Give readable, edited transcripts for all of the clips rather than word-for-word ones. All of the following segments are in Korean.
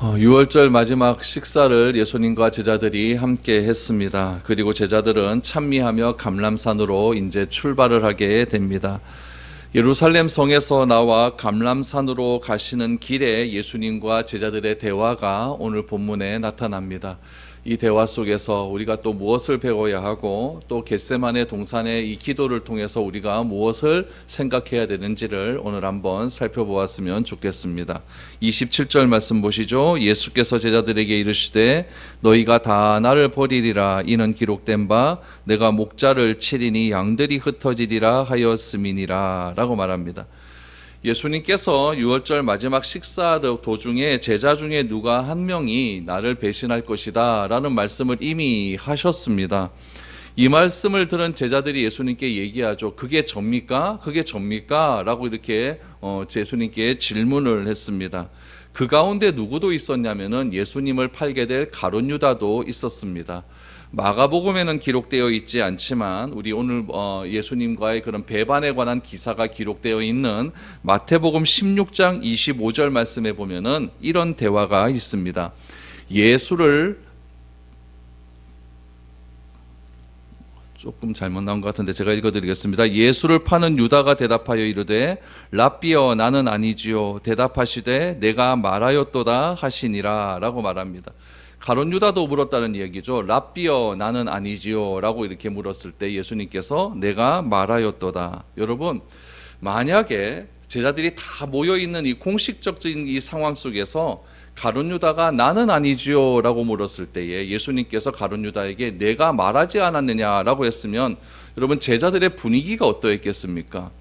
유월절 마지막 식사를 예수님과 제자들이 함께 했습니다. 그리고 제자들은 찬미하며 감람산으로 이제 출발을 하게 됩니다. 예루살렘 성에서 나와 감람산으로 가시는 길에 예수님과 제자들의 대화가 오늘 본문에 나타납니다. 이 대화 속에서 우리가 또 무엇을 배워야 하고 또 겟세마네 동산의 이 기도를 통해서 우리가 무엇을 생각해야 되는지를 오늘 한번 살펴보았으면 좋겠습니다. 27절 말씀 보시죠. 예수께서 제자들에게 이르시되 너희가 다 나를 버리리라. 이는 기록된 바 내가 목자를 치리니 양들이 흩어지리라 하였음이니라 라고 말합니다. 예수님께서 유월절 마지막 식사 도중에 제자 중에 누가 한 명이 나를 배신할 것이다 라는 말씀을 이미 하셨습니다. 이 말씀을 들은 제자들이 예수님께 얘기하죠. 그게 접니까? 그게 접니까? 라고 이렇게 예수님께 질문을 했습니다. 그 가운데 누구도 있었냐면은 예수님을 팔게 될 가룟 유다도 있었습니다. 마가복음에는 기록되어 있지 않지만 우리 오늘 예수님과의 그런 배반에 관한 기사가 기록되어 있는 마태복음 16장 25절 말씀에 보면은 이런 대화가 있습니다. 예수를 조금 잘못 나온 것 같은데 제가 읽어드리겠습니다. 예수를 파는 유다가 대답하여 이르되 랍비여 나는 아니지요. 대답하시되 내가 말하였도다 하시니라 라고 말합니다. 가룟 유다도 물었다는 얘기죠. 랍비여 나는 아니지요 라고 이렇게 물었을 때 예수님께서 내가 말하였도다. 여러분, 만약에 제자들이 다 모여있는 이 공식적인 이 상황 속에서 가룟 유다가 나는 아니지요 라고 물었을 때에 예수님께서 가룟 유다에게 내가 말하지 않았느냐라고 했으면 여러분 제자들의 분위기가 어떠했겠습니까?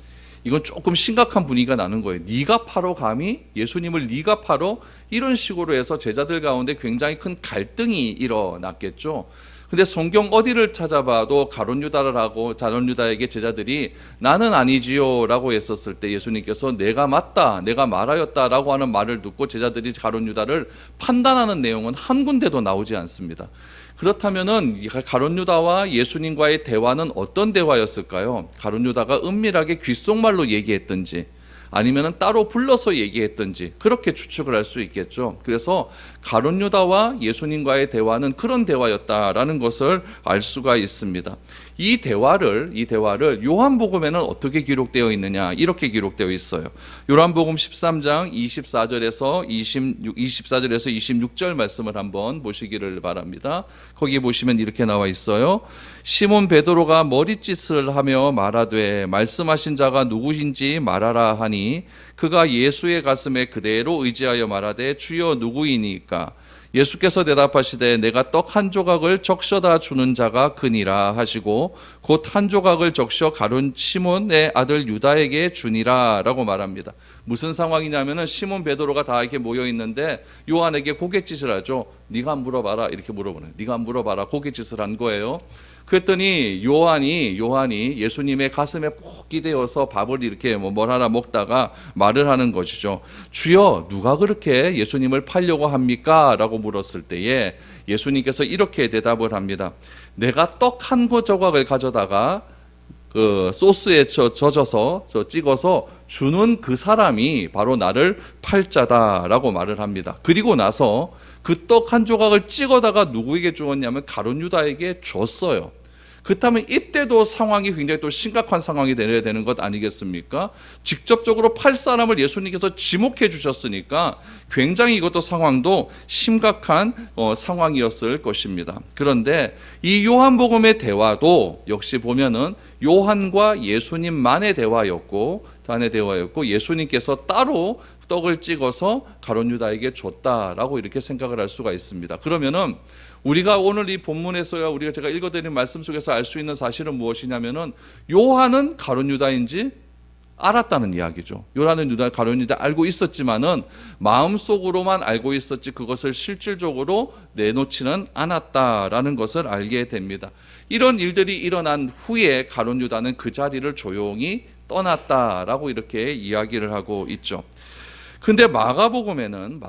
이건 조금 심각한 분위기가 나는 거예요. 네가 파러 감히? 예수님을 네가 파러? 이런 식으로 해서 제자들 가운데 굉장히 큰 갈등이 일어났겠죠. 근데 성경 어디를 찾아봐도 가룟 유다를 하고 가룟 유다에게 제자들이 나는 아니지요 라고 했었을 때 예수님께서 내가 맞다, 내가 말하였다 라고 하는 말을 듣고 제자들이 가룟 유다를 판단하는 내용은 한 군데도 나오지 않습니다. 그렇다면은 가룟 유다와 예수님과의 대화는 어떤 대화였을까요? 가룟 유다가 은밀하게 귓속말로 얘기했든지 아니면은 따로 불러서 얘기했든지 그렇게 추측을 할 수 있겠죠. 그래서 가룟 유다와 예수님과의 대화는 그런 대화였다라는 것을 알 수가 있습니다. 이 대화를 요한복음에는 어떻게 기록되어 있느냐? 이렇게 기록되어 있어요. 요한복음 13장 24절에서 26절 말씀을 한번 보시기를 바랍니다. 거기 보시면 이렇게 나와 있어요. 시몬 베드로가 머리짓을 하며 말하되 말씀하신 자가 누구신지 말하라 하니 그가 예수의 가슴에 그대로 의지하여 말하되 주여 누구이니까? 예수께서 대답하시되 내가 떡 한 조각을 적셔다 주는 자가 그니라 하시고 곧 한 조각을 적셔 가룟 시몬의 아들 유다에게 주니라 라고 말합니다. 무슨 상황이냐면은 시몬 베드로가 다 이렇게 모여 있는데 요한에게 고갯짓을 하죠. 네가 물어봐라 이렇게 물어보네. 네가 물어봐라 고갯짓을 한 거예요. 그랬더니 요한이 예수님의 가슴에 푹 기대어서 밥을 이렇게 뭘 하나 먹다가 말을 하는 것이죠. 주여 누가 그렇게 예수님을 팔려고 합니까? 라고 물었을 때에 예수님께서 이렇게 대답을 합니다. 내가 떡 한 조각을 가져다가 그 소스에 젖어서 찍어서 주는 그 사람이 바로 나를 팔자다라고 말을 합니다. 그리고 나서 그 떡 한 조각을 찍어다가 누구에게 주었냐면 가룟 유다에게 줬어요. 그렇다면 이때도 상황이 굉장히 또 심각한 상황이 되어야 되는 것 아니겠습니까? 직접적으로 팔 사람을 예수님께서 지목해 주셨으니까 굉장히 이것도 상황도 심각한 상황이었을 것입니다. 그런데 이 요한복음의 대화도 역시 보면은 요한과 예수님만의 대화였고 예수님께서 따로 떡을 찍어서 가룟 유다에게 줬다라고 이렇게 생각을 할 수가 있습니다. 그러면은 우리가 오늘 이 본문에서야 제가 읽어드린 말씀 속에서 알 수 있는 사실은 무엇이냐면은 요한은 가룟 유다인지 알았다는 이야기죠. 요한은 가룟 유다 알고 있었지만은 마음속으로만 알고 있었지 그것을 실질적으로 내놓지는 않았다라는 것을 알게 됩니다. 이런 일들이 일어난 후에 가룟 유다는 그 자리를 조용히 떠났다라고 이렇게 이야기를 하고 있죠. 근데 마가복음에는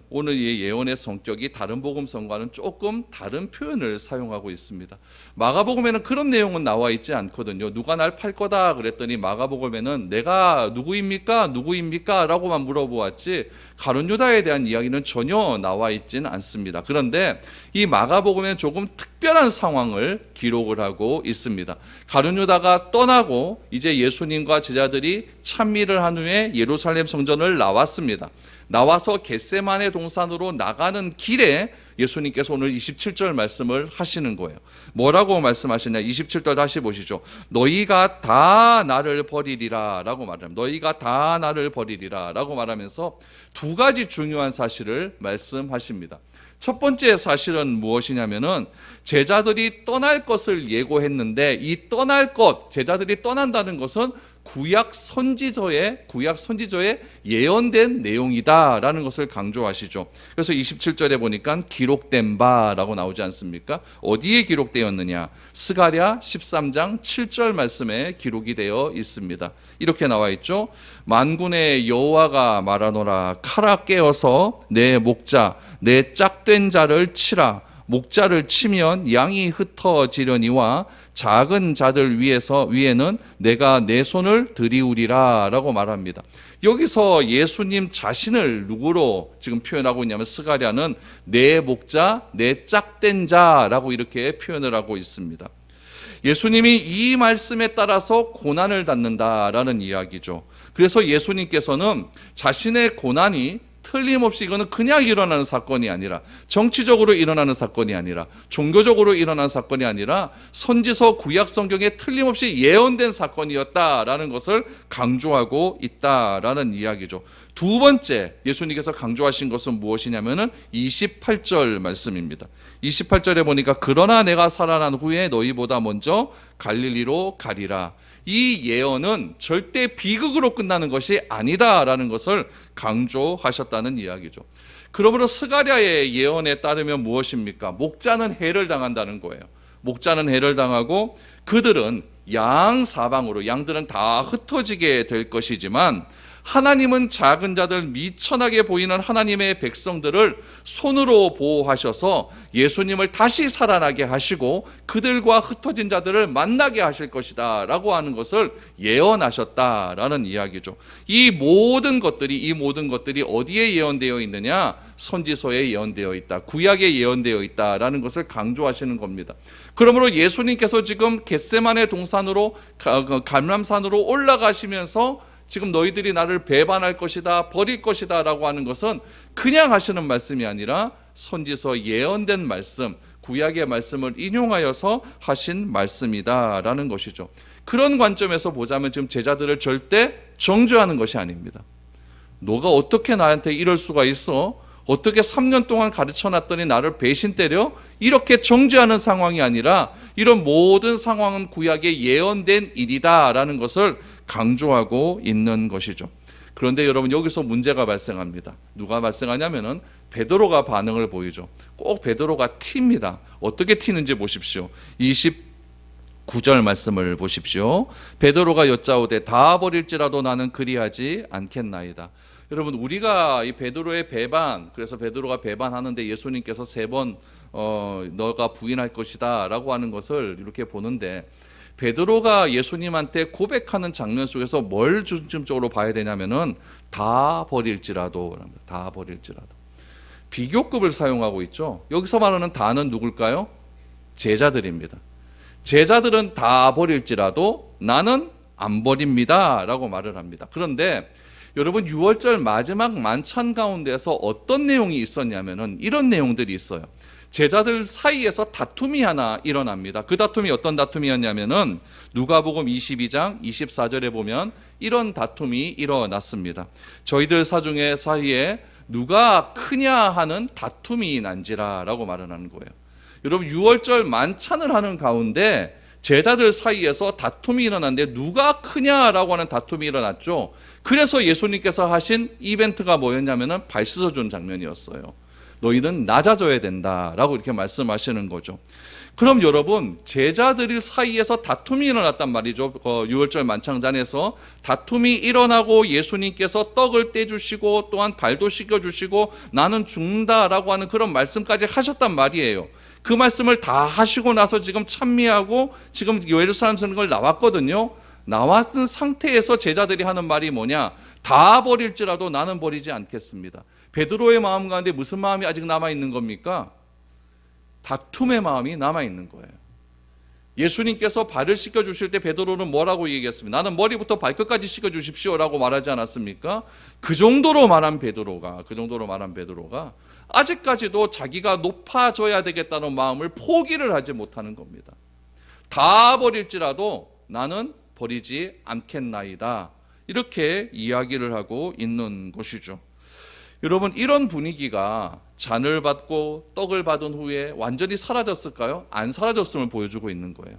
오늘 이 예언의 성격이 다른 복음성과는 조금 다른 표현을 사용하고 있습니다. 마가복음에는 그런 내용은 나와 있지 않거든요. 누가 날 팔 거다 그랬더니 마가복음에는 내가 누구입니까? 라고만 물어보았지 가룟 유다에 대한 이야기는 전혀 나와 있지는 않습니다. 그런데 이 마가복음에는 조금 특별한 상황을 기록을 하고 있습니다. 가룟 유다가 떠나고 이제 예수님과 제자들이 찬미를 한 후에 예루살렘 성전을 나왔습니다. 나와서 겟세마네 동산으로 나가는 길에 예수님께서 오늘 27절 말씀을 하시는 거예요. 뭐라고 말씀하시냐? 27절 다시 보시죠. 너희가 다 나를 버리리라 라고 말합니다. 너희가 다 나를 버리리라 라고 말하면서 두 가지 중요한 사실을 말씀하십니다. 첫 번째 사실은 무엇이냐면은 제자들이 떠날 것을 예고했는데 이 떠날 것, 제자들이 떠난다는 것은 구약 선지서에 예언된 내용이다라는 것을 강조하시죠. 그래서 27절에 보니까 기록된 바라고 나오지 않습니까? 어디에 기록되었느냐? 스가랴 13장 7절 말씀에 기록이 되어 있습니다. 이렇게 나와 있죠. 만군의 여호와가 말하노라 칼아 깨어서 내 목자 내 짝된 자를 치라. 목자를 치면 양이 흩어지려니와 작은 자들 위에는 내가 내 손을 들이우리라 라고 말합니다. 여기서 예수님 자신을 누구로 지금 표현하고 있냐면 스가랴는 내 목자 내 짝된 자라고 이렇게 표현을 하고 있습니다. 예수님이 이 말씀에 따라서 고난을 받는다라는 이야기죠. 그래서 예수님께서는 자신의 고난이 틀림없이 이거는 그냥 일어나는 사건이 아니라 정치적으로 일어나는 사건이 아니라 종교적으로 일어나는 사건이 아니라 선지서 구약 성경에 틀림없이 예언된 사건이었다라는 것을 강조하고 있다라는 이야기죠. 두 번째 예수님께서 강조하신 것은 무엇이냐면은 28절 말씀입니다. 28절에 보니까 그러나 내가 살아난 후에 너희보다 먼저 갈릴리로 가리라. 이 예언은 절대 비극으로 끝나는 것이 아니다라는 것을 강조하셨다는 이야기죠. 그러므로 스가랴의 예언에 따르면 무엇입니까? 목자는 해를 당한다는 거예요. 목자는 해를 당하고 그들은 양 사방으로 양들은 다 흩어지게 될 것이지만 하나님은 작은 자들 미천하게 보이는 하나님의 백성들을 손으로 보호하셔서 예수님을 다시 살아나게 하시고 그들과 흩어진 자들을 만나게 하실 것이다 라고 하는 것을 예언하셨다라는 이야기죠. 이 모든 것들이 어디에 예언되어 있느냐? 선지서에 예언되어 있다. 구약에 예언되어 있다라는 것을 강조하시는 겁니다. 그러므로 예수님께서 지금 겟세마네 동산으로 감람산으로 올라가시면서 지금 너희들이 나를 배반할 것이다, 버릴 것이다 라고 하는 것은 그냥 하시는 말씀이 아니라 선지서 예언된 말씀, 구약의 말씀을 인용하여서 하신 말씀이다 라는 것이죠. 그런 관점에서 보자면 지금 제자들을 절대 정죄하는 것이 아닙니다. 너가 어떻게 나한테 이럴 수가 있어? 어떻게 3년 동안 가르쳐놨더니 나를 배신 때려? 이렇게 정죄하는 상황이 아니라 이런 모든 상황은 구약에 예언된 일이다 라는 것을 강조하고 있는 것이죠. 그런데 여러분 여기서 문제가 발생합니다. 누가 발생하냐면은 베드로가 반응을 보이죠. 꼭 베드로가 튑니다. 어떻게 튀는지 보십시오. 29절 말씀을 보십시오. 베드로가 여짜오되 다 버릴지라도 나는 그리하지 않겠나이다. 여러분 우리가 이 베드로의 배반, 그래서 베드로가 배반하는데 예수님께서 3번 너가 부인할 것이다 라고 하는 것을 이렇게 보는데 베드로가 예수님한테 고백하는 장면 속에서 뭘 중점적으로 봐야 되냐면은 다 버릴지라도 비교급을 사용하고 있죠. 여기서 말하는 다는 누굴까요? 제자들입니다. 제자들은 다 버릴지라도 나는 안 버립니다 라고 말을 합니다. 그런데 여러분 6월절 마지막 만찬 가운데서 어떤 내용이 있었냐면은 이런 내용들이 있어요. 제자들 사이에서 다툼이 하나 일어납니다. 그 다툼이 어떤 다툼이었냐면은 누가복음 22장 24절에 보면 이런 다툼이 일어났습니다. 저희들 사중에 사이에 누가 크냐 하는 다툼이 난지라 라고 말을 하는 거예요. 여러분 6월절 만찬을 하는 가운데 제자들 사이에서 다툼이 일어났는데 누가 크냐라고 하는 다툼이 일어났죠. 그래서 예수님께서 하신 이벤트가 뭐였냐면은 발 씻어준 장면이었어요. 너희는 낮아져야 된다라고 이렇게 말씀하시는 거죠. 그럼 여러분, 제자들 사이에서 다툼이 일어났단 말이죠. 6월절 만찬잔에서 다툼이 일어나고 예수님께서 떡을 떼주시고 또한 발도 씻겨주시고 나는 죽는다라고 하는 그런 말씀까지 하셨단 말이에요. 그 말씀을 다 하시고 나서 지금 찬미하고 지금 예루살렘 선을 나왔거든요. 나왔은 상태에서 제자들이 하는 말이 뭐냐? 다 버릴지라도 나는 버리지 않겠습니다. 베드로의 마음 가운데 무슨 마음이 아직 남아있는 겁니까? 다툼의 마음이 남아있는 거예요. 예수님께서 발을 씻겨주실 때 베드로는 뭐라고 얘기했습니까? 나는 머리부터 발끝까지 씻겨주십시오라고 말하지 않았습니까? 그 정도로 말한 베드로가 아직까지도 자기가 높아져야 되겠다는 마음을 포기를 하지 못하는 겁니다. 다 버릴지라도 나는 버리지 않겠나이다. 이렇게 이야기를 하고 있는 것이죠. 여러분, 이런 분위기가 잔을 받고 떡을 받은 후에 완전히 사라졌을까요? 안 사라졌음을 보여주고 있는 거예요.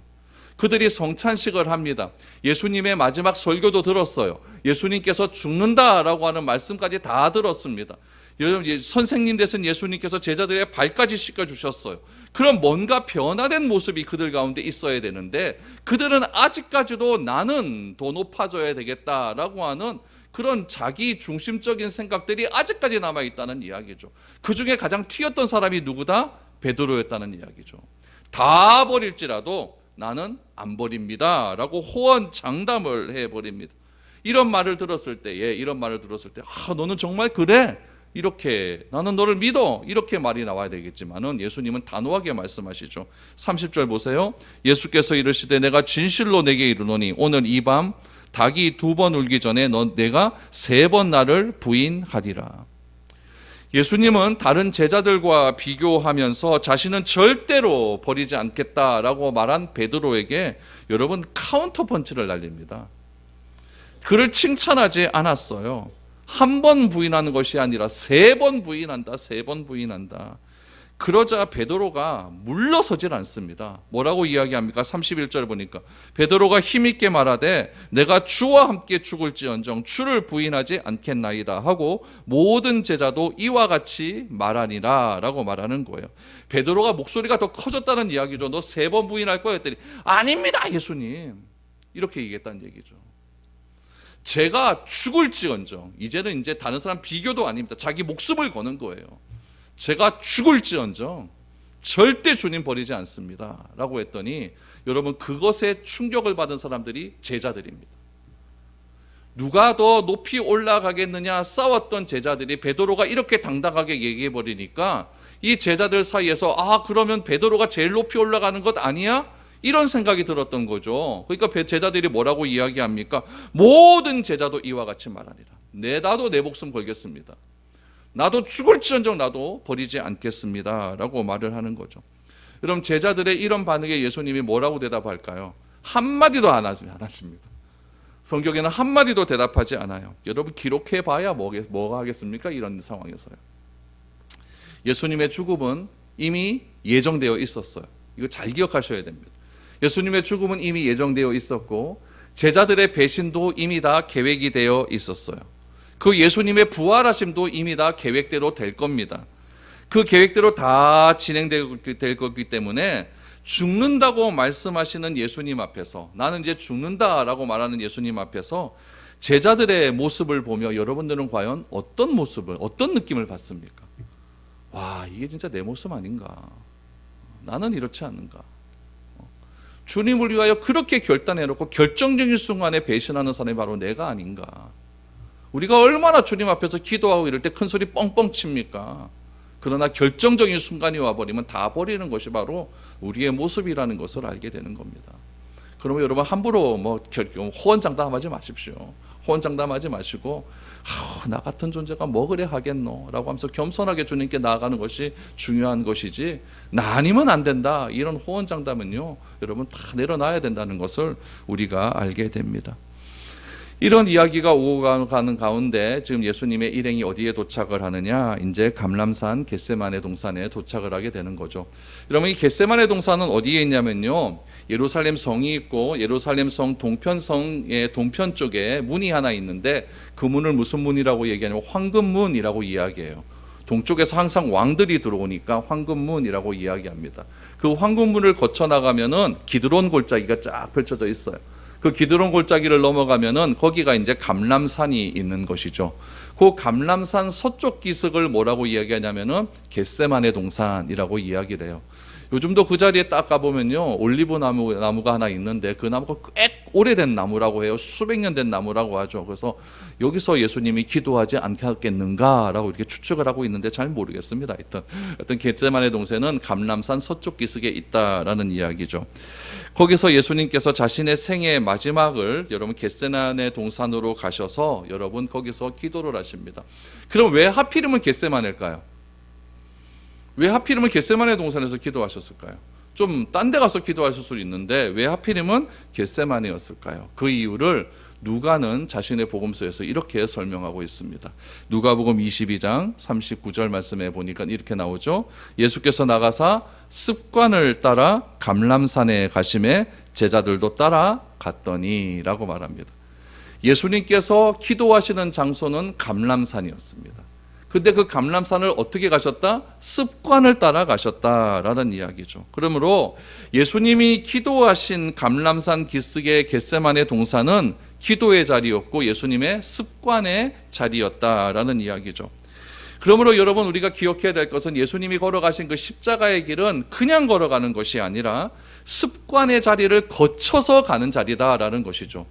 그들이 성찬식을 합니다. 예수님의 마지막 설교도 들었어요. 예수님께서 죽는다라고 하는 말씀까지 다 들었습니다. 여러분, 선생님 되신 예수님께서 제자들의 발까지 씻겨주셨어요. 그럼 뭔가 변화된 모습이 그들 가운데 있어야 되는데 그들은 아직까지도 나는 더 높아져야 되겠다라고 하는 그런 자기 중심적인 생각들이 아직까지 남아있다는 이야기죠. 그 중에 가장 튀었던 사람이 누구다? 베드로였다는 이야기죠. 다 버릴지라도 나는 안 버립니다 라고 호언장담을 해버립니다. 이런 말을 들었을 때에 너는 정말 그래? 이렇게 나는 너를 믿어 이렇게 말이 나와야 되겠지만은 예수님은 단호하게 말씀하시죠. 30절 보세요. 예수께서 이르시되 내가 진실로 내게 이르노니 오늘 이 밤 닭이 2번 울기 전에 내가 3번 나를 부인하리라. 예수님은 다른 제자들과 비교하면서 자신은 절대로 버리지 않겠다라고 말한 베드로에게 여러분 카운터 펀치를 날립니다. 그를 칭찬하지 않았어요. 한 번 부인하는 것이 아니라 3번 부인한다. 3번 부인한다. 그러자 베드로가 물러서질 않습니다. 뭐라고 이야기합니까? 31절 보니까 베드로가 힘있게 말하되 내가 주와 함께 죽을지언정 주를 부인하지 않겠나이다 하고 모든 제자도 이와 같이 말하니라 라고 말하는 거예요. 베드로가 목소리가 더 커졌다는 이야기죠. 너 3번 부인할 거야 했더니 아닙니다 예수님 이렇게 얘기했다는 얘기죠. 제가 죽을지언정, 이제는 이제 다른 사람 비교도 아닙니다. 자기 목숨을 거는 거예요. 제가 죽을지언정 절대 주님 버리지 않습니다 라고 했더니 여러분 그것에 충격을 받은 사람들이 제자들입니다. 누가 더 높이 올라가겠느냐 싸웠던 제자들이 베드로가 이렇게 당당하게 얘기해 버리니까 이 제자들 사이에서 그러면 베드로가 제일 높이 올라가는 것 아니야? 이런 생각이 들었던 거죠. 그러니까 제자들이 뭐라고 이야기합니까? 모든 제자도 이와 같이 말하리라. 나도 내 목숨 걸겠습니다. 나도 죽을지언정 나도 버리지 않겠습니다 라고 말을 하는 거죠. 여러분 제자들의 이런 반응에 예수님이 뭐라고 대답할까요? 한마디도 안 하십니다. 성경에는 한마디도 대답하지 않아요. 여러분 기록해봐야 뭐가 하겠습니까? 이런 상황에서요. 예수님의 죽음은 이미 예정되어 있었어요. 이거 잘 기억하셔야 됩니다. 예수님의 죽음은 이미 예정되어 있었고 제자들의 배신도 이미 다 계획이 되어 있었어요. 그 예수님의 부활하심도 이미 다 계획대로 될 겁니다. 그 계획대로 다 진행될 거기 때문에 죽는다고 말씀하시는 예수님 앞에서 나는 이제 죽는다라고 말하는 예수님 앞에서 제자들의 모습을 보며 여러분들은 과연 어떤 느낌을 받습니까? 와, 이게 진짜 내 모습 아닌가? 나는 이렇지 않은가? 주님을 위하여 그렇게 결단해놓고 결정적인 순간에 배신하는 사람이 바로 내가 아닌가? 우리가 얼마나 주님 앞에서 기도하고 이럴 때 큰 소리 뻥뻥 칩니까? 그러나 결정적인 순간이 와버리면 다 버리는 것이 바로 우리의 모습이라는 것을 알게 되는 겁니다. 그러면 여러분 함부로 호언장담하지 마십시오. 호언장담하지 마시고 나 같은 존재가 뭐 그래 하겠노 라고 하면서 겸손하게 주님께 나아가는 것이 중요한 것이지 나 아니면 안 된다 이런 호언장담은요 여러분 다 내려놔야 된다는 것을 우리가 알게 됩니다. 이런 이야기가 오고 가는 가운데 지금 예수님의 일행이 어디에 도착을 하느냐? 이제 감람산 겟세마네 동산에 도착을 하게 되는 거죠. 여러분 이 겟세마네 동산은 어디에 있냐면요. 예루살렘 성이 있고 예루살렘 성 동편성의 동편 쪽에 문이 하나 있는데 그 문을 무슨 문이라고 얘기하냐면 황금문이라고 이야기해요. 동쪽에서 항상 왕들이 들어오니까 황금문이라고 이야기합니다. 그 황금문을 거쳐 나가면은 기드론 골짜기가 쫙 펼쳐져 있어요. 그 기드론 골짜기를 넘어가면은 거기가 이제 감람산이 있는 것이죠. 그 감람산 서쪽 기슭을 뭐라고 이야기하냐면은 겟세마네 동산이라고 이야기를 해요. 요즘도 그 자리에 딱 가보면요, 올리브 나무가 하나 있는데 그 나무가 꽤 오래된 나무라고 해요. 수백 년 된 나무라고 하죠. 그래서 여기서 예수님이 기도하지 않겠는가라고 이렇게 추측을 하고 있는데 잘 모르겠습니다. 하여튼 겟세마네 동산은 감람산 서쪽 기슭에 있다라는 이야기죠. 거기서 예수님께서 자신의 생애의 마지막을 여러분 겟세마네 동산으로 가셔서 여러분 거기서 기도를 하십니다. 그럼 왜 하필이면 겟세마네일까요? 왜 하필이면 겟세마네 동산에서 기도하셨을까요? 좀 딴 데 가서 기도하실 수도 있는데 왜 하필이면 겟세마네였을까요? 그 이유를 누가는 자신의 복음서에서 이렇게 설명하고 있습니다. 누가복음 22장 39절 말씀에 보니까 이렇게 나오죠. 예수께서 나가사 습관을 따라 감람산에 가심에 제자들도 따라 갔더니 라고 말합니다. 예수님께서 기도하시는 장소는 감람산이었습니다. 근데 그 감람산을 어떻게 가셨다? 습관을 따라 가셨다라는 이야기죠. 그러므로 예수님이 기도하신 감람산 기슭의 겟세마네 동산은 기도의 자리였고 예수님의 습관의 자리였다라는 이야기죠. 그러므로 여러분 우리가 기억해야 될 것은 예수님이 걸어가신 그 십자가의 길은 그냥 걸어가는 것이 아니라 습관의 자리를 거쳐서 가는 자리다라는 것이죠.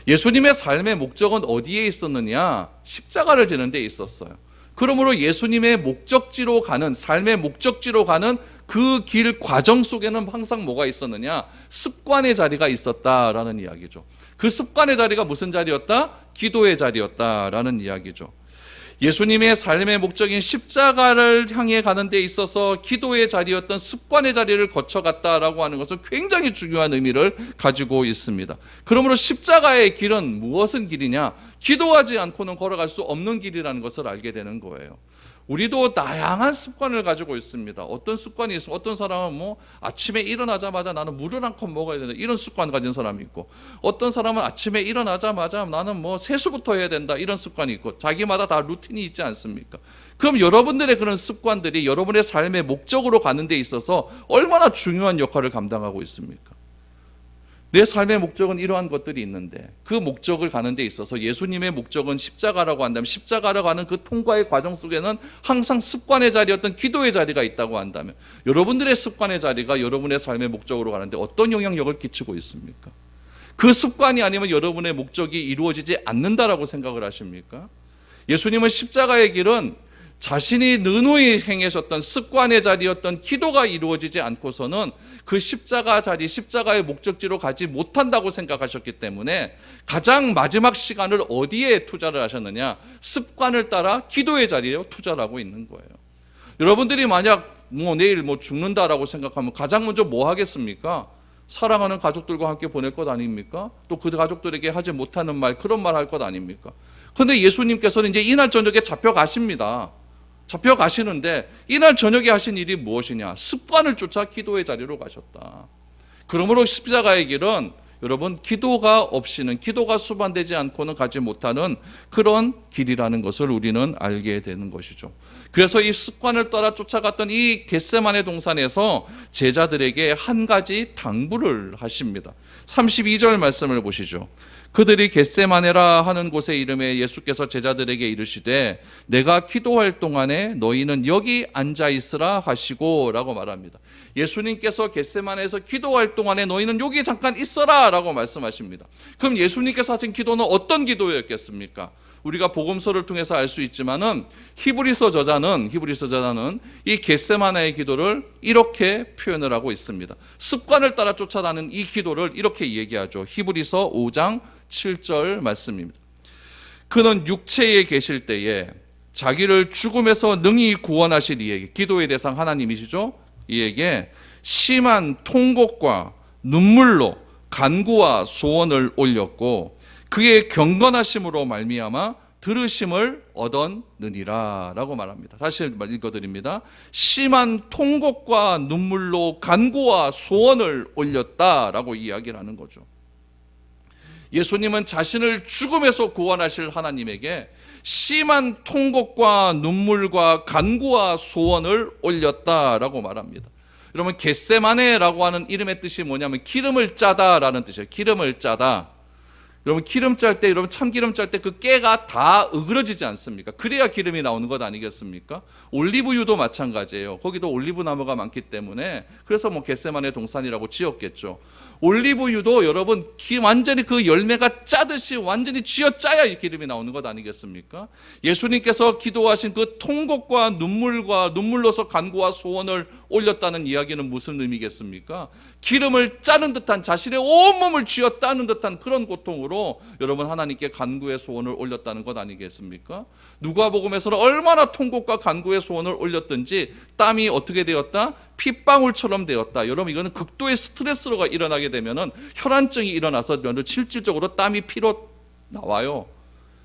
예수님의 삶의 목적은 어디에 있었느냐? 십자가를 지는 데 있었어요. 그러므로 예수님의 목적지로 가는, 삶의 목적지로 가는 그 길 과정 속에는 항상 뭐가 있었느냐? 습관의 자리가 있었다라는 이야기죠. 그 습관의 자리가 무슨 자리였다? 기도의 자리였다라는 이야기죠. 예수님의 삶의 목적인 십자가를 향해 가는 데 있어서 기도의 자리였던 습관의 자리를 거쳐갔다라고 하는 것은 굉장히 중요한 의미를 가지고 있습니다. 그러므로 십자가의 길은 무엇은 길이냐? 기도하지 않고는 걸어갈 수 없는 길이라는 것을 알게 되는 거예요. 우리도 다양한 습관을 가지고 있습니다. 어떤 습관이 있어? 어떤 사람은 뭐 아침에 일어나자마자 나는 물을 한 컵 먹어야 된다 이런 습관 가진 사람이 있고, 어떤 사람은 아침에 일어나자마자 나는 뭐 세수부터 해야 된다 이런 습관이 있고, 자기마다 다 루틴이 있지 않습니까? 그럼 여러분들의 그런 습관들이 여러분의 삶의 목적으로 가는 데 있어서 얼마나 중요한 역할을 감당하고 있습니까? 내 삶의 목적은 이러한 것들이 있는데 그 목적을 가는 데 있어서 예수님의 목적은 십자가라고 한다면, 십자가라고 하는 그 통과의 과정 속에는 항상 습관의 자리였던 기도의 자리가 있다고 한다면, 여러분들의 습관의 자리가 여러분의 삶의 목적으로 가는데 어떤 영향력을 끼치고 있습니까? 그 습관이 아니면 여러분의 목적이 이루어지지 않는다라고 생각을 하십니까? 예수님은 십자가의 길은 자신이 누누이 행하셨던 습관의 자리였던 기도가 이루어지지 않고서는 그 십자가 자리, 십자가의 목적지로 가지 못한다고 생각하셨기 때문에 가장 마지막 시간을 어디에 투자를 하셨느냐? 습관을 따라 기도의 자리에 투자를 하고 있는 거예요. 여러분들이 만약 내일 죽는다라고 생각하면 가장 먼저 뭐 하겠습니까? 사랑하는 가족들과 함께 보낼 것 아닙니까? 또 그 가족들에게 하지 못하는 말, 그런 말 할 것 아닙니까? 그런데 예수님께서는 이제 이날 저녁에 잡혀가십니다. 잡혀가시는데 이날 저녁에 하신 일이 무엇이냐? 습관을 쫓아 기도의 자리로 가셨다. 그러므로 십자가의 길은 여러분 기도가 없이는, 기도가 수반되지 않고는 가지 못하는 그런 길이라는 것을 우리는 알게 되는 것이죠. 그래서 이 습관을 따라 쫓아갔던 이 겟세마네 동산에서 제자들에게 한 가지 당부를 하십니다. 32절 말씀을 보시죠. 그들이 겟세마네라 하는 곳의 이름에 예수께서 제자들에게 이르시되 내가 기도할 동안에 너희는 여기 앉아 있으라 하시고 라고 말합니다. 예수님께서 겟세마네에서 기도할 동안에 너희는 여기 잠깐 있어라 라고 말씀하십니다. 그럼 예수님께서 하신 기도는 어떤 기도였겠습니까? 우리가 복음서를 통해서 알 수 있지만은 히브리서 저자는 이 겟세마네의 기도를 이렇게 표현을 하고 있습니다. 습관을 따라 쫓아가는 이 기도를 이렇게 얘기하죠. 히브리서 5장 7절 말씀입니다. 그는 육체에 계실 때에 자기를 죽음에서 능히 구원하실 이에게, 기도의 대상 하나님이시죠? 이에게 심한 통곡과 눈물로 간구와 소원을 올렸고 그의 경건하심으로 말미암아 들으심을 얻었느니라 라고 말합니다. 다시 읽어드립니다. 심한 통곡과 눈물로 간구와 소원을 올렸다라고 이야기를 하는 거죠. 예수님은 자신을 죽음에서 구원하실 하나님에게 심한 통곡과 눈물과 간구와 소원을 올렸다라고 말합니다. 여러분, 겟세마네라고 하는 이름의 뜻이 뭐냐면 기름을 짜다라는 뜻이에요. 기름을 짜다. 여러분, 기름 짤 때, 여러분 참기름 짤 때 그 깨가 다 으그러지지 않습니까? 그래야 기름이 나오는 것 아니겠습니까? 올리브유도 마찬가지예요. 거기도 올리브 나무가 많기 때문에, 그래서 뭐 겟세마네 동산이라고 지었겠죠. 올리브유도 여러분 완전히 그 열매가 짜듯이 완전히 쥐어짜야 이 기름이 나오는 것 아니겠습니까? 예수님께서 기도하신 그 통곡과 눈물과 눈물로서 간구와 소원을 올렸다는 이야기는 무슨 의미겠습니까? 기름을 짜는 듯한, 자신의 온몸을 쥐어짜는 듯한 그런 고통으로 여러분 하나님께 간구의 소원을 올렸다는 것 아니겠습니까? 누가복음에서는 얼마나 통곡과 간구의 소원을 올렸든지 땀이 어떻게 되었다? 핏방울처럼 되었다. 여러분, 이거는 극도의 스트레스가 일어나게 되면은 혈안증이 일어나서 실질적으로 땀이 피로 나와요.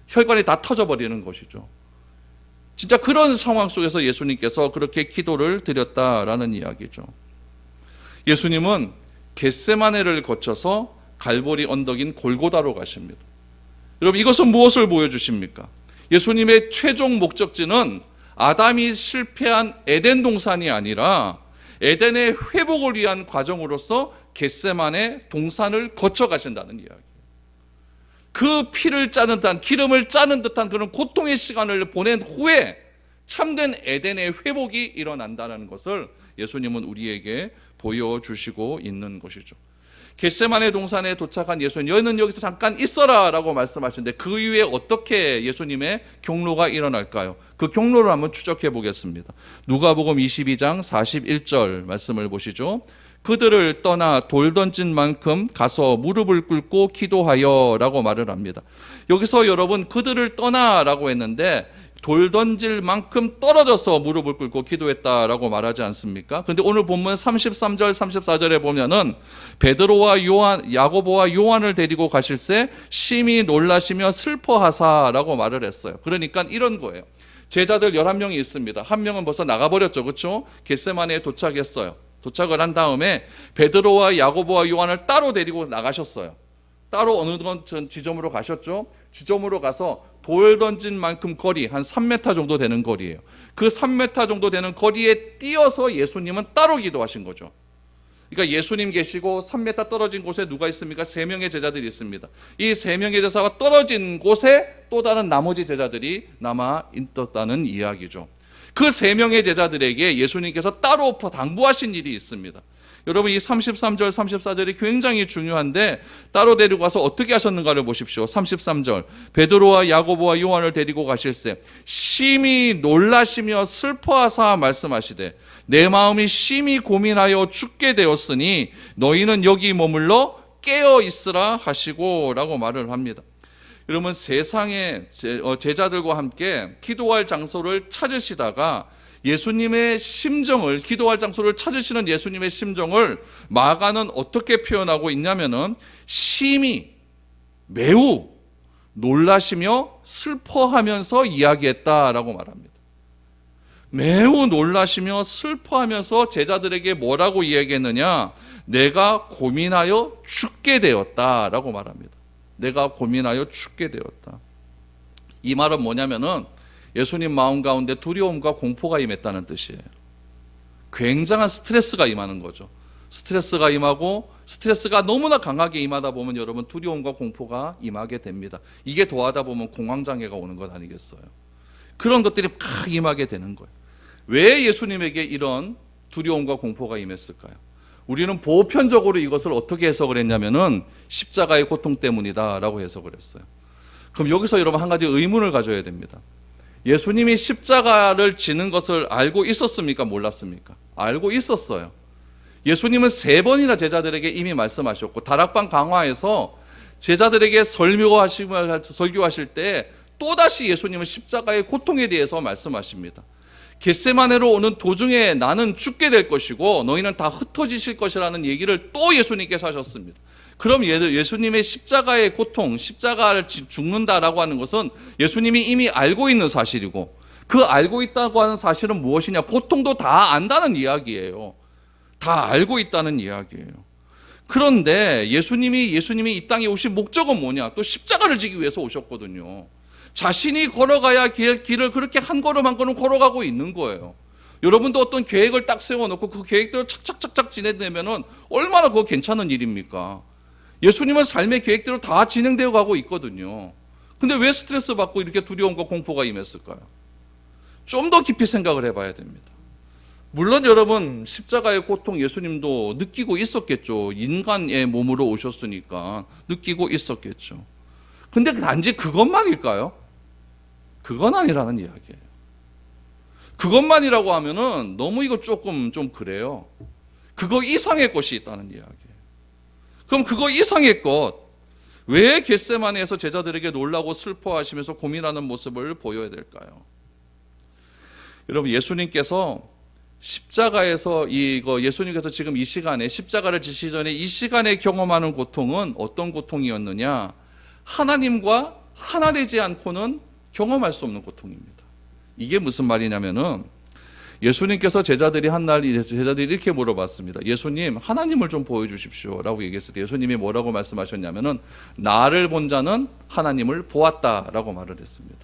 혈관이 다 터져버리는 것이죠. 진짜 그런 상황 속에서 예수님께서 그렇게 기도를 드렸다라는 이야기죠. 예수님은 겟세마네를 거쳐서 갈보리 언덕인 골고다로 가십니다. 여러분, 이것은 무엇을 보여주십니까? 예수님의 최종 목적지는 아담이 실패한 에덴 동산이 아니라 에덴의 회복을 위한 과정으로서 겟세마네 동산을 거쳐 가신다는 이야기예요. 그 피를 짜는 듯한, 기름을 짜는 듯한 그런 고통의 시간을 보낸 후에 참된 에덴의 회복이 일어난다는 것을 예수님은 우리에게 보여주시고 있는 것이죠. 겟세마네 동산에 도착한 예수님, 너희는 여기서 잠깐 있어라 라고 말씀하시는데 그 이후에 어떻게 예수님의 경로가 일어날까요? 그 경로를 한번 추적해 보겠습니다. 누가복음 22장 41절 말씀을 보시죠. 그들을 떠나 돌 던진 만큼 가서 무릎을 꿇고 기도하여 라고 말을 합니다. 여기서 여러분 그들을 떠나라고 했는데 돌 던질 만큼 떨어져서 무릎을 꿇고 기도했다라고 말하지 않습니까? 근데 오늘 본문 33절 34절에 보면은 베드로와 야고보와 요한을 데리고 가실새 심히 놀라시며 슬퍼하사라고 말을 했어요. 그러니까 이런 거예요. 제자들 11명이 있습니다. 한 명은 벌써 나가버렸죠. 그렇죠? 겟세마네에 도착했어요. 도착을 한 다음에 베드로와 야고보와 요한을 따로 데리고 나가셨어요. 따로 어느 지점으로 가셨죠. 지점으로 가서 돌 던진 만큼 거리, 한 3m 정도 되는 거리예요. 그 3m 정도 되는 거리에 뛰어서 예수님은 따로 기도하신 거죠. 그러니까 예수님 계시고 3m 떨어진 곳에 누가 있습니까? 3명의 제자들이 있습니다. 이 3명의 제자가 떨어진 곳에 또 다른 나머지 제자들이 남아 있었다는 이야기죠. 그 3명의 제자들에게 예수님께서 따로 당부하신 일이 있습니다. 여러분, 이 33절 34절이 굉장히 중요한데 따로 데리고 가서 어떻게 하셨는가를 보십시오. 33절 베드로와 야고보와 요한을 데리고 가실새 심히 놀라시며 슬퍼하사 말씀하시되 내 마음이 심히 고민하여 죽게 되었으니 너희는 여기 머물러 깨어 있으라 하시고 라고 말을 합니다. 여러분, 세상의 제자들과 함께 기도할 장소를 찾으시다가 예수님의 심정을, 기도할 장소를 찾으시는 예수님의 심정을 마가는 어떻게 표현하고 있냐면은 심히 매우 놀라시며 슬퍼하면서 이야기했다라고 말합니다. 매우 놀라시며 슬퍼하면서 제자들에게 뭐라고 이야기했느냐? 내가 고민하여 죽게 되었다라고 말합니다. 내가 고민하여 죽게 되었다. 이 말은 뭐냐면은 예수님 마음 가운데 두려움과 공포가 임했다는 뜻이에요. 굉장한 스트레스가 임하는 거죠. 스트레스가 임하고 스트레스가 너무나 강하게 임하다 보면 여러분 두려움과 공포가 임하게 됩니다. 이게 더하다 보면 공황장애가 오는 것 아니겠어요? 그런 것들이 막 임하게 되는 거예요. 왜 예수님에게 이런 두려움과 공포가 임했을까요? 우리는 보편적으로 이것을 어떻게 해석을 했냐면은 십자가의 고통 때문이다라고 해석을 했어요. 그럼 여기서 여러분 한 가지 의문을 가져야 됩니다. 예수님이 십자가를 지는 것을 알고 있었습니까? 몰랐습니까? 알고 있었어요. 예수님은 3번이나 제자들에게 이미 말씀하셨고 다락방 강화에서 제자들에게 설교하실 때 또다시 예수님은 십자가의 고통에 대해서 말씀하십니다. 겟세마네로 오는 도중에 나는 죽게 될 것이고 너희는 다 흩어지실 것이라는 얘기를 또 예수님께서 하셨습니다. 그럼 예수님의 십자가의 고통, 십자가를 죽는다라고 하는 것은 예수님이 이미 알고 있는 사실이고 그 알고 있다고 하는 사실은 무엇이냐? 고통도 다 안다는 이야기예요. 다 알고 있다는 이야기예요. 그런데 예수님이 이 땅에 오신 목적은 뭐냐? 또 십자가를 지기 위해서 오셨거든요. 자신이 걸어가야 길을 그렇게 한 걸음 한 걸음 걸어가고 있는 거예요. 여러분도 어떤 계획을 딱 세워놓고 그 계획대로 착착착착 지내면 얼마나 그거 괜찮은 일입니까? 예수님은 삶의 계획대로 다 진행되어 가고 있거든요. 근데 왜 스트레스 받고 이렇게 두려움과 공포가 임했을까요? 좀 더 깊이 생각을 해봐야 됩니다. 물론 여러분, 십자가의 고통 예수님도 느끼고 있었겠죠. 인간의 몸으로 오셨으니까 느끼고 있었겠죠. 근데 단지 그것만일까요? 그건 아니라는 이야기예요. 그것만이라고 하면은 너무 이거 조금 좀 그래요. 그거 이상의 것이 있다는 이야기예요. 그럼 그거 이상의 것, 왜 겟세마네에서 제자들에게 놀라고 슬퍼하시면서 고민하는 모습을 보여야 될까요? 여러분, 예수님께서 십자가에서 예수님께서 지금 이 시간에 십자가를 지시기 전에 이 시간에 경험하는 고통은 어떤 고통이었느냐? 하나님과 하나 되지 않고는 경험할 수 없는 고통입니다. 이게 무슨 말이냐면은 예수님께서 제자들이 이렇게 물어봤습니다. 예수님, 하나님을 좀 보여주십시오 라고 얘기했을 때 예수님이 뭐라고 말씀하셨냐면은 나를 본 자는 하나님을 보았다라고 말을 했습니다.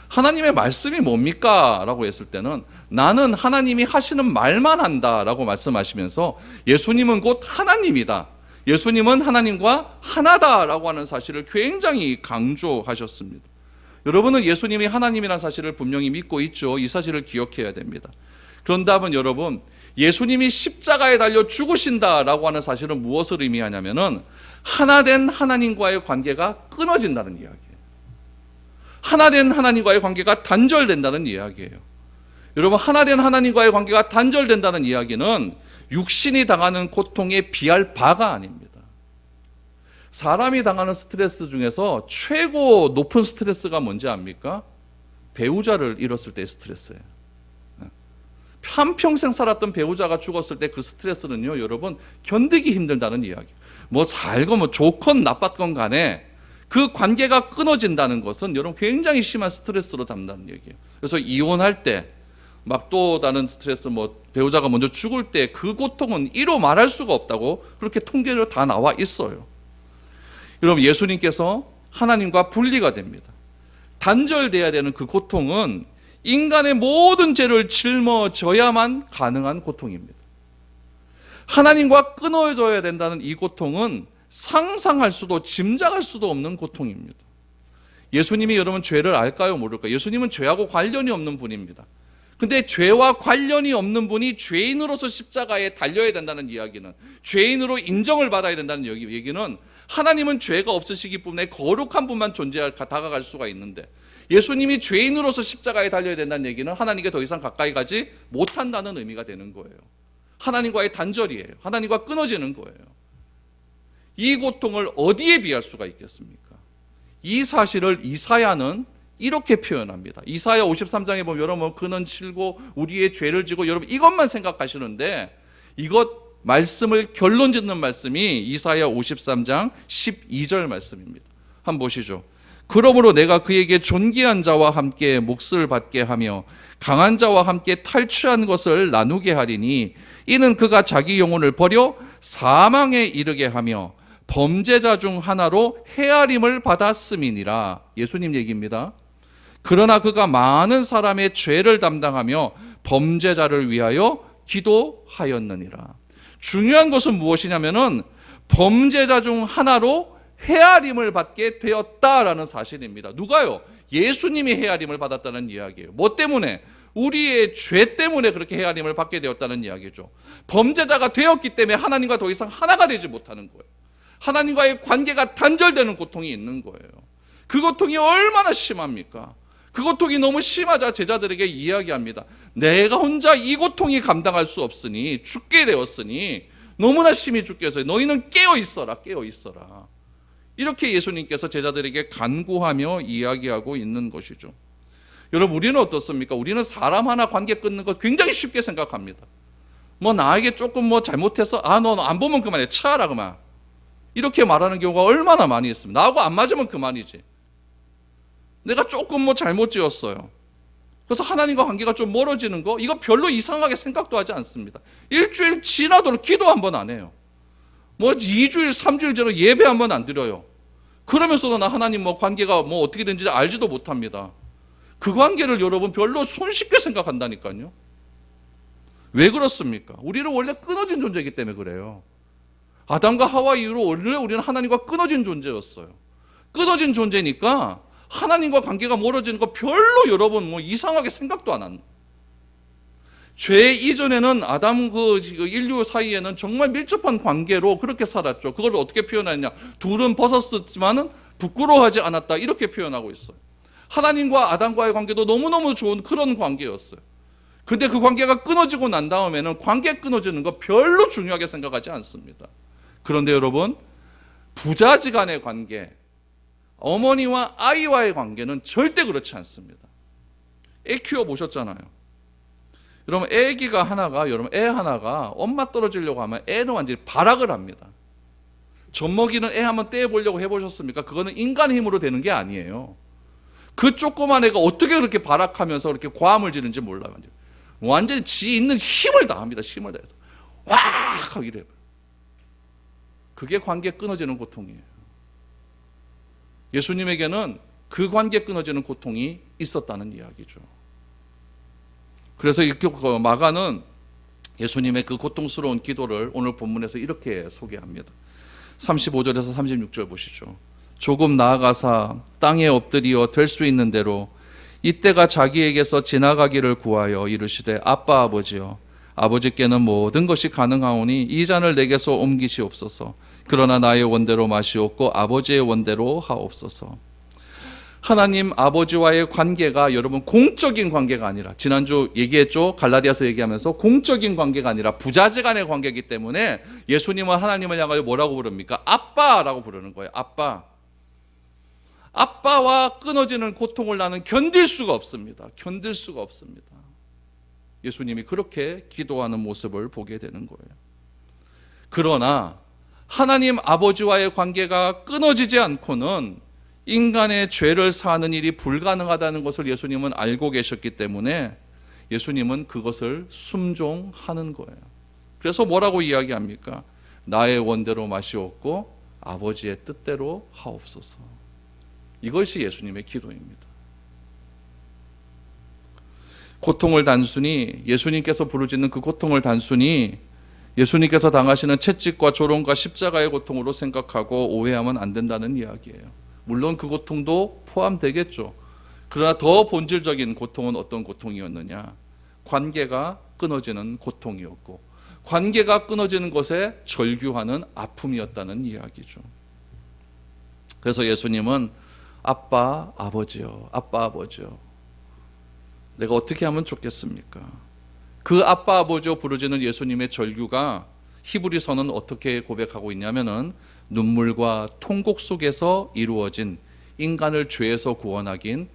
하나님의 말씀이 뭡니까? 라고 했을 때는 나는 하나님이 하시는 말만 한다 라고 말씀하시면서 예수님은 곧 하나님이다, 예수님은 하나님과 하나다 라고 하는 사실을 굉장히 강조하셨습니다. 여러분은 예수님이 하나님이라는 사실을 분명히 믿고 있죠. 이 사실을 기억해야 됩니다. 그런다면 여러분, 예수님이 십자가에 달려 죽으신다라고 하는 사실은 무엇을 의미하냐면은 하나된 하나님과의 관계가 끊어진다는 이야기예요. 하나된 하나님과의 관계가 단절된다는 이야기예요. 여러분, 하나된 하나님과의 관계가 단절된다는 이야기는 육신이 당하는 고통에 비할 바가 아닙니다. 사람이 당하는 스트레스 중에서 최고 높은 스트레스가 뭔지 압니까? 배우자를 잃었을 때의 스트레스예요. 한평생 살았던 배우자가 죽었을 때 그 스트레스는요, 여러분, 견디기 힘들다는 이야기. 뭐 살건 뭐 좋건 나빴건 간에 그 관계가 끊어진다는 것은 여러분 굉장히 심한 스트레스로 담는다는 얘기예요. 그래서 이혼할 때 막 또 다른 스트레스, 뭐 배우자가 먼저 죽을 때 그 고통은 이로 말할 수가 없다고 그렇게 통계로 다 나와 있어요. 여러분, 예수님께서 하나님과 분리가 됩니다. 단절돼야 되는 그 고통은 인간의 모든 죄를 짊어져야만 가능한 고통입니다. 하나님과 끊어져야 된다는 이 고통은 상상할 수도 짐작할 수도 없는 고통입니다. 예수님이 여러분 죄를 알까요, 모를까요? 예수님은 죄하고 관련이 없는 분입니다. 근데 죄와 관련이 없는 분이 죄인으로서 십자가에 달려야 된다는 이야기는, 죄인으로 인정을 받아야 된다는 얘기는 하나님은 죄가 없으시기 때문에 거룩한 분만 다가갈 수가 있는데, 예수님이 죄인으로서 십자가에 달려야 된다는 얘기는 하나님께 더 이상 가까이 가지 못한다는 의미가 되는 거예요. 하나님과의 단절이에요. 하나님과 끊어지는 거예요. 이 고통을 어디에 비할 수가 있겠습니까? 이 사실을 이사야는 이렇게 표현합니다. 이사야 53장에 보면 여러분, 그는 치고 우리의 죄를 지고, 여러분 이것만 생각하시는데 이것 말씀을 결론 짓는 말씀이 이사야 53장 12절 말씀입니다. 한번 보시죠. 그러므로 내가 그에게 존귀한 자와 함께 몫을 받게 하며 강한 자와 함께 탈취한 것을 나누게 하리니 이는 그가 자기 영혼을 버려 사망에 이르게 하며 범죄자 중 하나로 헤아림을 받았음이니라. 예수님 얘기입니다. 그러나 그가 많은 사람의 죄를 담당하며 범죄자를 위하여 기도하였느니라. 중요한 것은 무엇이냐면은 범죄자 중 하나로 헤아림을 받게 되었다라는 사실입니다. 누가요? 예수님이 헤아림을 받았다는 이야기예요. 뭐 때문에? 우리의 죄 때문에 그렇게 헤아림을 받게 되었다는 이야기죠. 범죄자가 되었기 때문에 하나님과 더 이상 하나가 되지 못하는 거예요. 하나님과의 관계가 단절되는 고통이 있는 거예요. 그 고통이 얼마나 심합니까? 그 고통이 너무 심하자 제자들에게 이야기합니다. 내가 혼자 이 고통이 감당할 수 없으니, 죽게 되었으니 너무나 심히 죽게 해서 너희는 깨어 있어라, 깨어 있어라. 이렇게 예수님께서 제자들에게 간구하며 이야기하고 있는 것이죠. 여러분, 우리는 어떻습니까? 우리는 사람 하나 관계 끊는 것 굉장히 쉽게 생각합니다. 뭐 나에게 조금 뭐 잘못해서 너 안 보면 그만해, 차라 그만, 이렇게 말하는 경우가 얼마나 많이 있습니다. 나하고 안 맞으면 그만이지. 내가 조금 뭐 잘못 지었어요. 그래서 하나님과 관계가 좀 멀어지는 거, 이거 별로 이상하게 생각도 하지 않습니다. 일주일 지나도록 기도 한 번 안 해요. 뭐 2주일, 3주일 전에 예배 한 번 안 드려요. 그러면서도 나 하나님 뭐 관계가 뭐 어떻게 된지 알지도 못합니다. 그 관계를 여러분 별로 손쉽게 생각한다니까요. 왜 그렇습니까? 우리는 원래 끊어진 존재이기 때문에 그래요. 아담과 하와 이후로 원래 우리는 하나님과 끊어진 존재였어요. 끊어진 존재니까 하나님과 관계가 멀어지는 거 별로 여러분 뭐 이상하게 생각도 안 합니다. 죄 이전에는 아담 그 인류 사이에는 정말 밀접한 관계로 그렇게 살았죠. 그걸 어떻게 표현하느냐? 둘은 벗었지만은 부끄러워하지 않았다. 이렇게 표현하고 있어요. 하나님과 아담과의 관계도 너무너무 좋은 그런 관계였어요. 근데 그 관계가 끊어지고 난 다음에는 관계 끊어지는 거 별로 중요하게 생각하지 않습니다. 그런데 여러분, 부자지간의 관계, 어머니와 아이와의 관계는 절대 그렇지 않습니다. 애 키워보셨잖아요. 여러분, 여러분, 애 하나가 엄마 떨어지려고 하면 애는 완전히 발악을 합니다. 젖먹이는 애 한번 떼어보려고 해보셨습니까? 그거는 인간의 힘으로 되는 게 아니에요. 그 조그만 애가 어떻게 그렇게 발악하면서 그렇게 과음을 지는지 몰라요. 완전히 지 있는 힘을 다합니다. 힘을 다해서. 와! 하고 이래요. 그게 관계 끊어지는 고통이에요. 예수님에게는 그 관계 끊어지는 고통이 있었다는 이야기죠. 그래서 마가는 예수님의 그 고통스러운 기도를 오늘 본문에서 이렇게 소개합니다. 35절에서 36절 보시죠. 조금 나아가사 땅에 엎드리어 될 수 있는 대로 이때가 자기에게서 지나가기를 구하여 이르시되 아빠 아버지여 아버지께는 모든 것이 가능하오니 이 잔을 내게서 옮기시옵소서. 그러나 나의 원대로 마시옵고 아버지의 원대로 하옵소서. 하나님 아버지와의 관계가 여러분 공적인 관계가 아니라, 지난주 얘기했죠. 갈라디아서 얘기하면서 공적인 관계가 아니라 부자지간의 관계이기 때문에 예수님은 하나님을 향하여 뭐라고 부릅니까? 아빠라고 부르는 거예요. 아빠. 아빠와 끊어지는 고통을 나는 견딜 수가 없습니다. 견딜 수가 없습니다. 예수님이 그렇게 기도하는 모습을 보게 되는 거예요. 그러나 하나님 아버지와의 관계가 끊어지지 않고는 인간의 죄를 사하는 일이 불가능하다는 것을 예수님은 알고 계셨기 때문에 예수님은 그것을 순종하는 거예요. 그래서 뭐라고 이야기합니까? 나의 원대로 마시옵고 아버지의 뜻대로 하옵소서. 이것이 예수님의 기도입니다. 고통을 단순히, 예수님께서 부르짖는 그 고통을 단순히 예수님께서 당하시는 채찍과 조롱과 십자가의 고통으로 생각하고 오해하면 안 된다는 이야기예요. 물론 그 고통도 포함되겠죠. 그러나 더 본질적인 고통은 어떤 고통이었느냐? 관계가 끊어지는 고통이었고, 관계가 끊어지는 것에 절규하는 아픔이었다는 이야기죠. 그래서 예수님은 아빠 아버지요, 아빠 아버지요, 내가 어떻게 하면 좋겠습니까? 그 아빠 아버지요 부르짖는 예수님의 절규가 히브리서는 어떻게 고백하고 있냐면은 눈물과 통곡 속에서 이루어진 인간을 죄에서 구원하기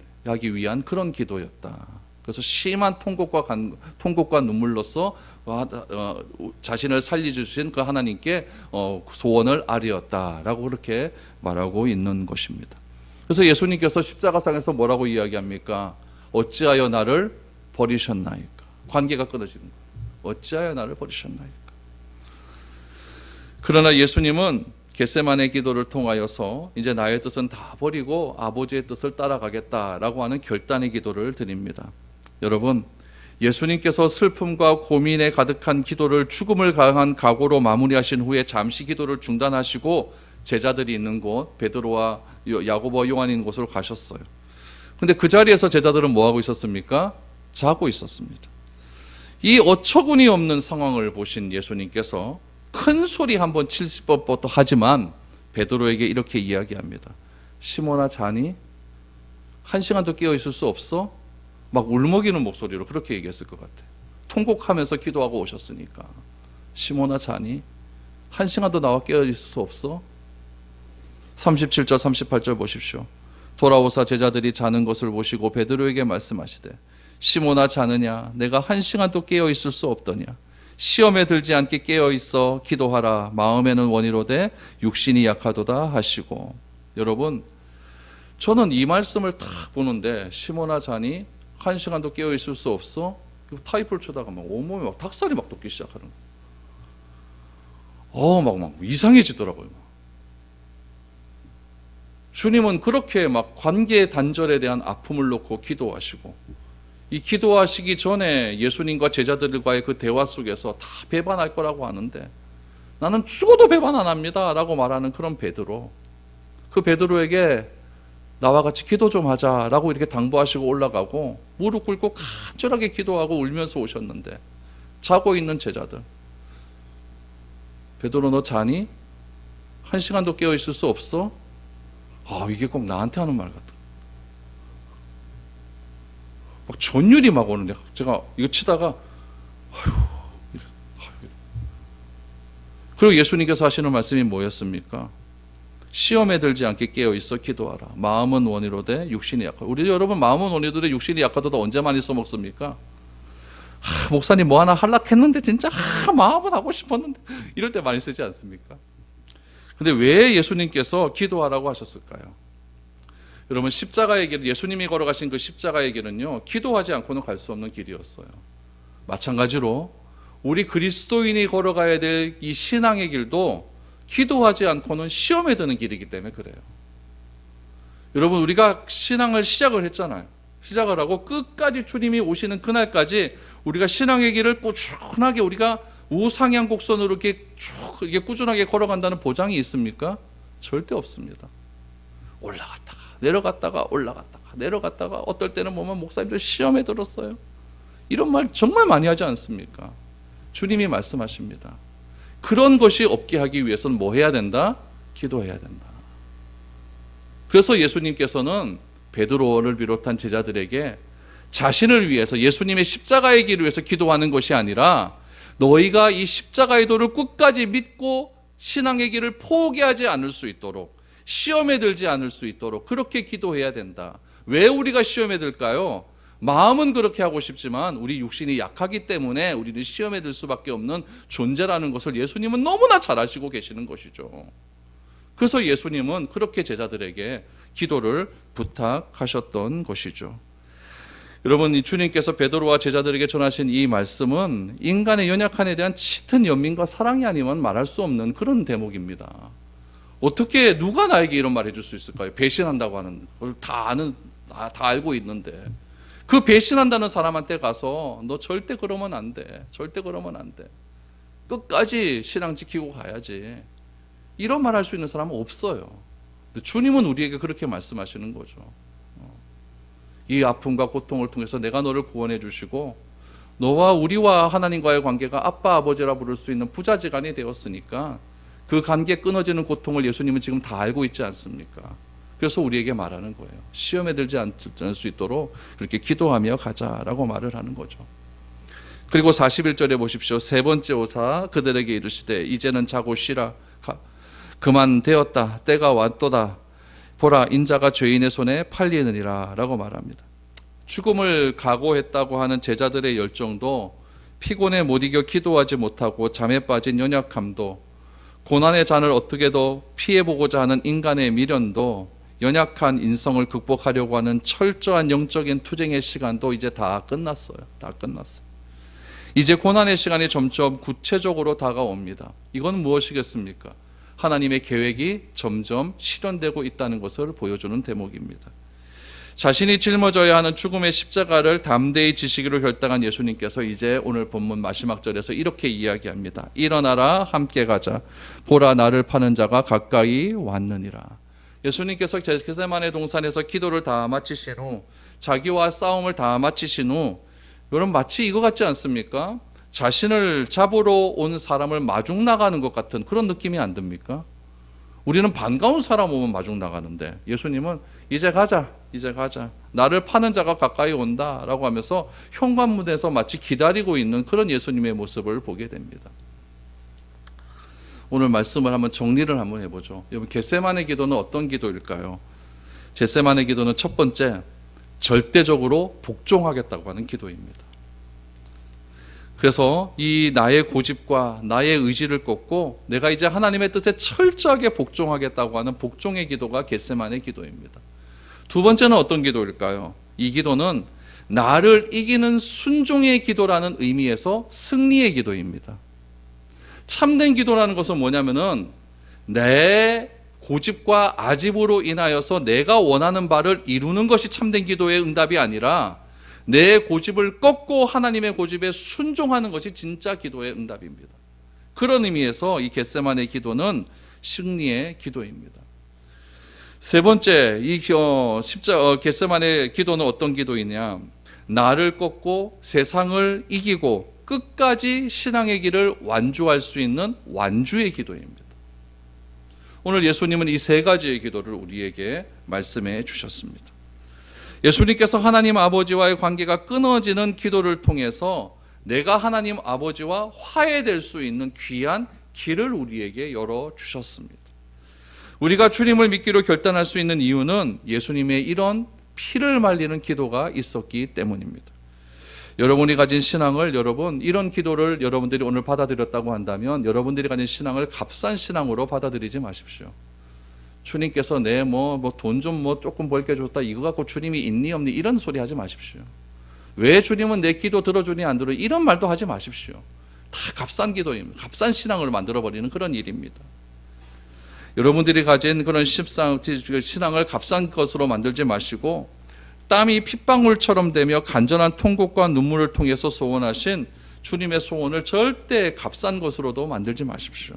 위한 그런 기도였다. 그래서 심한 통곡과 눈물로써 자신을 살려주신 그 하나님께 소원을 아뢰었다라고 그렇게 말하고 있는 것입니다. 그래서 예수님께서 십자가상에서 뭐라고 이야기합니까? 어찌하여 나를 버리셨나이까? 관계가 끊어지는 거예요. 어찌하여 나를 버리셨나이까? 그러나 예수님은 겟세마네 기도를 통하여서 이제 나의 뜻은 다 버리고 아버지의 뜻을 따라가겠다라고 하는 결단의 기도를 드립니다. 여러분, 예수님께서 슬픔과 고민에 가득한 기도를 죽음을 가한 각오로 마무리하신 후에 잠시 기도를 중단하시고 제자들이 있는 곳, 베드로와 야고보와 요한이 있는 곳으로 가셨어요. 근데 그 자리에서 제자들은 뭐 하고 있었습니까? 자고 있었습니다. 이 어처구니 없는 상황을 보신 예수님께서 큰 소리 한번 70번 또 하지만 베드로에게 이렇게 이야기합니다. 시몬아 자니? 한 시간도 깨어 있을 수 없어? 막 울먹이는 목소리로 그렇게 얘기했을 것 같아요. 통곡하면서 기도하고 오셨으니까. 시몬아 자니? 한 시간도 나와 깨어 있을 수 없어? 37절 38절 보십시오. 돌아오사 제자들이 자는 것을 보시고 베드로에게 말씀하시되 시몬아 자느냐? 내가 한 시간도 깨어 있을 수 없더냐? 시험에 들지 않게 깨어있어 기도하라. 마음에는 원이로되 육신이 약하도다 하시고. 여러분, 저는 이 말씀을 딱 보는데 시몬아 자니? 한 시간도 깨어있을 수 없어? 타이프를 쳐다가 막 온몸에 막 닭살이 막 돋기 시작하는 거예요. 막 이상해지더라고요. 주님은 그렇게 막 관계 단절에 대한 아픔을 놓고 기도하시고, 이 기도하시기 전에 예수님과 제자들과의 그 대화 속에서 다 배반할 거라고 하는데, 나는 죽어도 배반 안 합니다 라고 말하는 그런 베드로, 그 베드로에게 나와 같이 기도 좀 하자라고 이렇게 당부하시고 올라가고 무릎 꿇고 간절하게 기도하고 울면서 오셨는데, 자고 있는 제자들, 베드로 너 자니? 한 시간도 깨어 있을 수 없어? 이게 꼭 나한테 하는 말 같아. 막 전율이 막 오는데, 제가 이거 치다가 그리고 예수님께서 하시는 말씀이 뭐였습니까? 시험에 들지 않게 깨어 있어 기도하라. 마음은 원이로되 육신이 약하다. 우리 여러분, 마음은 원이로되 육신이 약하다도 언제 많이 써먹습니까? 목사님 뭐 하나 하려했는데 진짜 마음은 하고 싶었는데, 이럴 때 많이 쓰지 않습니까? 근데 왜 예수님께서 기도하라고 하셨을까요? 여러분, 십자가의 길, 예수님이 걸어가신 그 십자가의 길은요, 기도하지 않고는 갈 수 없는 길이었어요. 마찬가지로 우리 그리스도인이 걸어가야 될 이 신앙의 길도 기도하지 않고는 시험에 드는 길이기 때문에 그래요. 여러분, 우리가 신앙을 시작을 했잖아요. 시작을 하고 끝까지 주님이 오시는 그날까지 우리가 신앙의 길을 꾸준하게, 우리가 우상향 곡선으로 이렇게 쭉 이게 꾸준하게 걸어간다는 보장이 있습니까? 절대 없습니다. 올라갔다가 내려갔다가 올라갔다가 내려갔다가, 어떨 때는 보면 목사님들 시험에 들었어요. 이런 말 정말 많이 하지 않습니까? 주님이 말씀하십니다. 그런 것이 없게 하기 위해서는 뭐 해야 된다? 기도해야 된다. 그래서 예수님께서는 베드로를 비롯한 제자들에게 자신을 위해서, 예수님의 십자가의 길을 위해서 기도하는 것이 아니라, 너희가 이 십자가의 도를 끝까지 믿고 신앙의 길을 포기하지 않을 수 있도록, 시험에 들지 않을 수 있도록 그렇게 기도해야 된다. 왜 우리가 시험에 들까요? 마음은 그렇게 하고 싶지만 우리 육신이 약하기 때문에 우리는 시험에 들 수밖에 없는 존재라는 것을 예수님은 너무나 잘 아시고 계시는 것이죠. 그래서 예수님은 그렇게 제자들에게 기도를 부탁하셨던 것이죠. 여러분, 이 주님께서 베드로와 제자들에게 전하신 이 말씀은 인간의 연약함에 대한 짙은 연민과 사랑이 아니면 말할 수 없는 그런 대목입니다. 어떻게 누가 나에게 이런 말 해줄 수 있을까요? 배신한다고 하는 걸 다 알고 있는데, 그 배신한다는 사람한테 가서 너 절대 그러면 안 돼, 절대 그러면 안 돼, 끝까지 신앙 지키고 가야지, 이런 말 할 수 있는 사람은 없어요. 근데 주님은 우리에게 그렇게 말씀하시는 거죠. 이 아픔과 고통을 통해서 내가 너를 구원해 주시고, 너와 우리와 하나님과의 관계가 아빠 아버지라 부를 수 있는 부자지간이 되었으니까 그 관계 끊어지는 고통을 예수님은 지금 다 알고 있지 않습니까? 그래서 우리에게 말하는 거예요. 시험에 들지 않을 수 있도록 그렇게 기도하며 가자라고 말을 하는 거죠. 그리고 41절에 보십시오. 세 번째 오사 그들에게 이르시되 이제는 자고 쉬라. 그만 되었다. 때가 왔도다. 보라, 인자가 죄인의 손에 팔리느니라 라고 말합니다. 죽음을 각오했다고 하는 제자들의 열정도, 피곤에 못 이겨 기도하지 못하고 잠에 빠진 연약함도, 고난의 잔을 어떻게도 피해보고자 하는 인간의 미련도, 연약한 인성을 극복하려고 하는 철저한 영적인 투쟁의 시간도 이제 다 끝났어요. 다 끝났어요. 이제 고난의 시간이 점점 구체적으로 다가옵니다. 이건 무엇이겠습니까? 하나님의 계획이 점점 실현되고 있다는 것을 보여주는 대목입니다. 자신이 짊어져야 하는 죽음의 십자가를 담대히 지시기로 결단한 예수님께서 이제 오늘 본문 마지막 절에서 이렇게 이야기합니다. 일어나라, 함께 가자. 보라, 나를 파는 자가 가까이 왔느니라. 예수님께서 겟세마네 동산에서 기도를 다 마치신 후, 자기와 싸움을 다 마치신 후, 여러분 마치 이거 같지 않습니까? 자신을 잡으러 온 사람을 마중 나가는 것 같은 그런 느낌이 안 듭니까? 우리는 반가운 사람 오면 마중 나가는데, 예수님은 이제 가자, 이제 가자. 나를 파는 자가 가까이 온다 라고 하면서 현관문에서 마치 기다리고 있는 그런 예수님의 모습을 보게 됩니다. 오늘 말씀을 한번 정리를 한번 해보죠. 여러분, 겟세마네 기도는 어떤 기도일까요? 겟세마네 기도는 첫 번째, 절대적으로 복종하겠다고 하는 기도입니다. 그래서 이 나의 고집과 나의 의지를 꺾고 내가 이제 하나님의 뜻에 철저하게 복종하겠다고 하는 복종의 기도가 겟세마네 기도입니다. 두 번째는 어떤 기도일까요? 이 기도는 나를 이기는 순종의 기도라는 의미에서 승리의 기도입니다. 참된 기도라는 것은 뭐냐면은 내 고집과 아집으로 인하여서 내가 원하는 바를 이루는 것이 참된 기도의 응답이 아니라 내 고집을 꺾고 하나님의 고집에 순종하는 것이 진짜 기도의 응답입니다. 그런 의미에서 이 겟세마네 기도는 승리의 기도입니다. 세 번째, 이 겟세마네 기도는 어떤 기도이냐? 나를 꺾고 세상을 이기고 끝까지 신앙의 길을 완주할 수 있는 완주의 기도입니다. 오늘 예수님은 이 세 가지의 기도를 우리에게 말씀해 주셨습니다. 예수님께서 하나님 아버지와의 관계가 끊어지는 기도를 통해서 내가 하나님 아버지와 화해될 수 있는 귀한 길을 우리에게 열어주셨습니다. 우리가 주님을 믿기로 결단할 수 있는 이유는 예수님의 이런 피를 말리는 기도가 있었기 때문입니다. 여러분이 가진 신앙을 이런 기도를 여러분들이 오늘 받아들였다고 한다면 여러분들이 가진 신앙을 값싼 신앙으로 받아들이지 마십시오. 주님께서 내 돈 좀 조금 벌게 줬다 이거 갖고 주님이 있니 없니 이런 소리 하지 마십시오. 왜 주님은 내 기도 들어주니 안 들어주니 이런 말도 하지 마십시오. 다 값싼 기도입니다. 값싼 신앙을 만들어버리는 그런 일입니다. 여러분들이 가진 그런 신앙을 값싼 것으로 만들지 마시고 땀이 핏방울처럼 되며 간절한 통곡과 눈물을 통해서 소원하신 주님의 소원을 절대 값싼 것으로도 만들지 마십시오.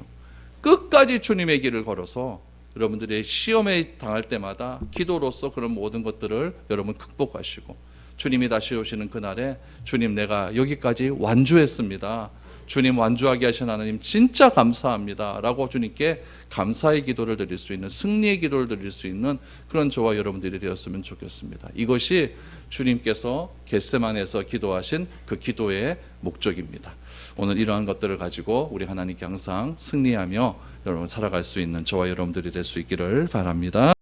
끝까지 주님의 길을 걸어서 여러분들이 시험에 당할 때마다 기도로서 그런 모든 것들을 여러분 극복하시고 주님이 다시 오시는 그날에 주님 내가 여기까지 완주했습니다. 주님 완주하게 하신 하나님 진짜 감사합니다 라고 주님께 감사의 기도를 드릴 수 있는 승리의 기도를 드릴 수 있는 그런 저와 여러분들이 되었으면 좋겠습니다. 이것이 주님께서 겟세마네에서 기도하신 그 기도의 목적입니다. 오늘 이러한 것들을 가지고 우리 하나님께 항상 승리하며 여러분 살아갈 수 있는 저와 여러분들이 될 수 있기를 바랍니다.